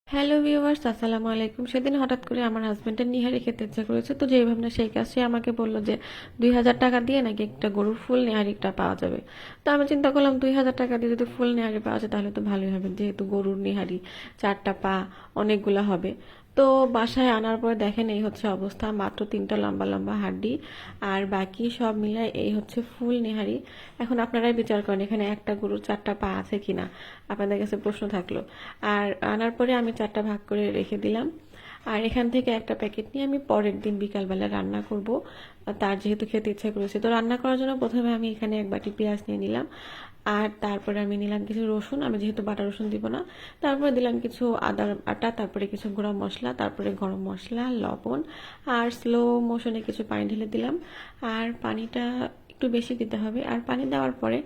Hello viewers, আসসালামু আলাইকুম। সেদিন হঠাৎ করে আমার হাজবেন্ডের নিহারি খেতে ইচ্ছা করেছে, তো যেই ভাবনা সেই কাজ। সে আমাকে বললো যে 2000 টাকা দিয়ে নাকি একটা গরুর ফুল নেহারিটা পাওয়া যাবে। তো আমি চিন্তা করলাম 2000 টাকা দিয়ে যদি ফুল নেহারি পাওয়া যায় তাহলে তো ভালোই হবে, যেহেতু গরুর নেহারি 4টা পা, অনেকগুলা হবে। তো বাসায় আনার পরে দেখেন এই হচ্ছে অবস্থা, মাত্র 3টা লম্বা লম্বা হাড্ডি, আর বাকি সব মিলায় এই হচ্ছে ফুল নেহারি। এখন আপনারাই বিচার করেন এখানে একটা গরুর 4টা পা আছে কিনা, আপনাদের কাছে প্রশ্ন থাকলো। আর আনার পরে আমি 4টা ভাগ করে রেখে দিলাম। আর এখান থেকে একটা প্যাকেট নিয়ে আমি পরের দিন বিকালবেলা রান্না করব। তার যেহেতু খেতে ইচ্ছা করেছে, তো রান্না করার জন্য প্রথমে আমি এখানে এক বাটি পেঁয়াজ নিয়ে নিলাম। আর তারপরে আমি নিলাম কিছু রসুন, আমি যেহেতু বাটা রসুন দিব না। তারপরে দিলাম কিছু আদার বাটা, তারপরে কিছু গুঁড়া মশলা, তারপরে গরম মশলা, লবণ, আর স্লো মোশনে কিছু পানি ঢেলে দিলাম। আর পানিটা একটু বেশি দিতে হবে। আর পানি দেওয়ার পরে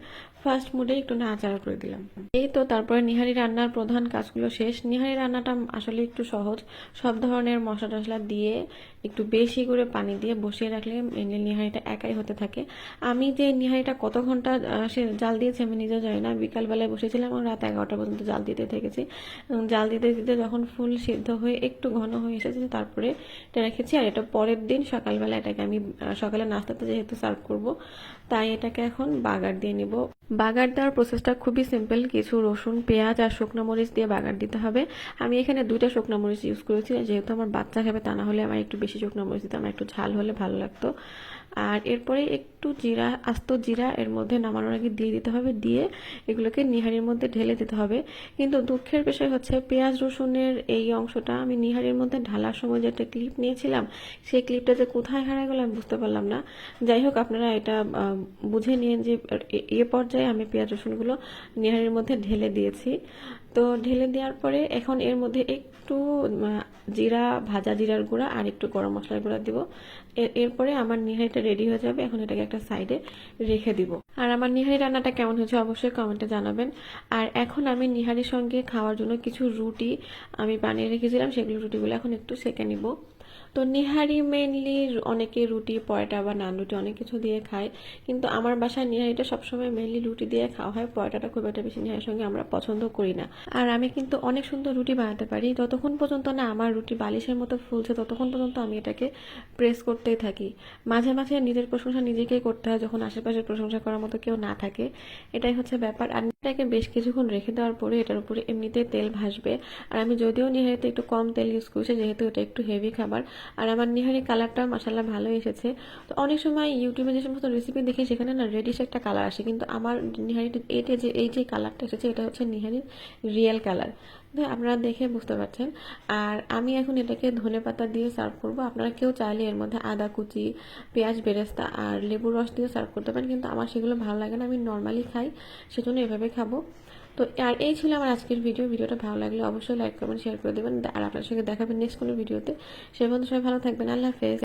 ফার্স্ট মুডে একটু নাড়াচাড়া করে দিলাম। এই তো তারপরে নিহারি রান্নার প্রধান কাজগুলো শেষ। নিহারি রান্নাটা আসলে একটু সহজ। সব ধরনের মশলা টশলা দিয়ে একটু বেশি করে পানি দিয়ে বসিয়ে রাখলে নিহারিটা একাই হতে থাকে। আমি যে নিহারিটা কত ঘন্টা সে জাল দিয়েছি আমি নিজেও জানি না। বিকালবেলায় বসেছিলাম এবং রাত 11টা পর্যন্ত জাল দিতে থেকেছি। জাল দিতে দিতে যখন ফুল সিদ্ধ হয়ে একটু ঘন হয়ে এসেছে তারপরে এটা রেখেছি। আর এটা পরের দিন সকালবেলা এটাকে আমি সকালে নাস্তাতে যেহেতু সার্ভ করব, তাই এটাকে এখন বাগার দিয়ে নিব। বাগার দেওয়ার প্রসেসটা খুবই সিম্পল। কিছু রসুন, পেঁয়াজ আর শুকনো মরিচ দিয়ে বাগার দিতে হবে। আমি এখানে 2টা শুকনো মরিচ ইউজ করেছি, যেহেতু আমার বাচ্চা খাবে, তা না হলে আমার একটু বেশি শুকনো মরিচ দিতাম, একটু ঝাল হলে ভালো লাগতো। আর এরপরে একটু জিরা, আস্ত জিরা এর মধ্যে নামানোর আগে দিয়ে দিতে হবে, দিয়ে এগুলোকে নিহারির মধ্যে ঢেলে দিতে হবে। কিন্তু দুঃখের বিষয় হচ্ছে পেঁয়াজ রসুনের এই অংশটা আমি নিহারির মধ্যে ঢালার সময় যে একটা ক্লিপ নিয়েছিলাম, সেই ক্লিপটা যে কোথায় হারিয়ে গেল আমি বুঝতে পারলাম না। যাই হোক, আপনারা এটা বুঝে নিন যে এ পর্যায়ে আমি পেঁয়াজ রসুনগুলো নিহারির মধ্যে ঢেলে দিয়েছি। তো ঢেলে দেওয়ার পরে এখন এর মধ্যে একটু জিরা, ভাজা জিরার গুঁড়া আর একটু গরম মশলার গুঁড়া দিব। এরপরে আমার নিহারিটা রেডি হয়ে যাবে। এখন এটাকে একটা সাইডে রেখে দিব। আর আমার নিহারি রান্নাটা কেমন হয়েছে অবশ্যই কমেন্টে জানাবেন। আর এখন আমি নিহারির সঙ্গে খাওয়ার জন্য কিছু রুটি আমি বানিয়ে রেখেছিলাম, সেগুলো রুটিগুলো এখন একটু সেঁকে নিব। তো নিহারি মেনলি অনেকে রুটি, পরোটা বা নান রুটি অনেক কিছু দিয়ে খায়, কিন্তু আমার বাসায় নিহারিটা সবসময় মেনলি রুটি দিয়ে খাওয়া হয়। পরোটাটা খুব একটা বেশি নিহারির সঙ্গে আমরা পছন্দ করি না। আর আমি কিন্তু অনেক সুন্দর রুটি বানাতে পারি। যতক্ষণ পর্যন্ত না আমার রুটি বালিশের মতো ফুলছে ততক্ষণ পর্যন্ত আমি এটাকে প্রেস করতেই থাকি। মাঝে মাঝে নিজের প্রশংসা নিজেকেই করতে হয় যখন আশেপাশে প্রশংসা করার মতো কেউ না থাকে। এটাই হচ্ছে ব্যাপার। আর এটাকে বেশ কিছুক্ষণ রেখে দেওয়ার পরে এটার উপরে এমনিতেই তেল ভাসবে। আর আমি যদিও নিহারিতে একটু কম তেল ইউজ করছি, যেহেতু এটা একটু হেভি খাবার। আর আমার নিহারি কালারটা মাসাল্লাহ ভালো এসেছে। তো অনেক সময় ইউটিউবে যে সমস্ত রেসিপি দেখি সেখানে না রেডিশ একটা কালার আসে, কিন্তু আমার নিহারিটা এটা যে এই যে কালারটা এসেছে এটা হচ্ছে নিহারির রিয়েল কালার। আপনারা দেখে বুঝতে পারছেন। আর আমি এখন এটাকে ধনেপাতা দিয়ে সার্ভ করব। আপনারা কেউ চাইলে এর মধ্যে আদা কুচি, পেঁয়াজ বেরেস্তা আর লেবুর রস দিয়ে সার্ভ করতে পারেন, কিন্তু আমার সেগুলো ভালো লাগে না, আমি নর্মালি খাই, সেজন্য এভাবে খাবো। তো আর এই ছিল আমার আজকের ভিডিওটা ভালো লাগলে অবশ্যই লাইক কমেন্ট শেয়ার করে দেবেন। আর আপনার সঙ্গে দেখাবেন নেক্সট কোনো ভিডিওতে। সে পর্যন্ত সবাই ভালো থাকবেন। আল্লাহ হাফেজ।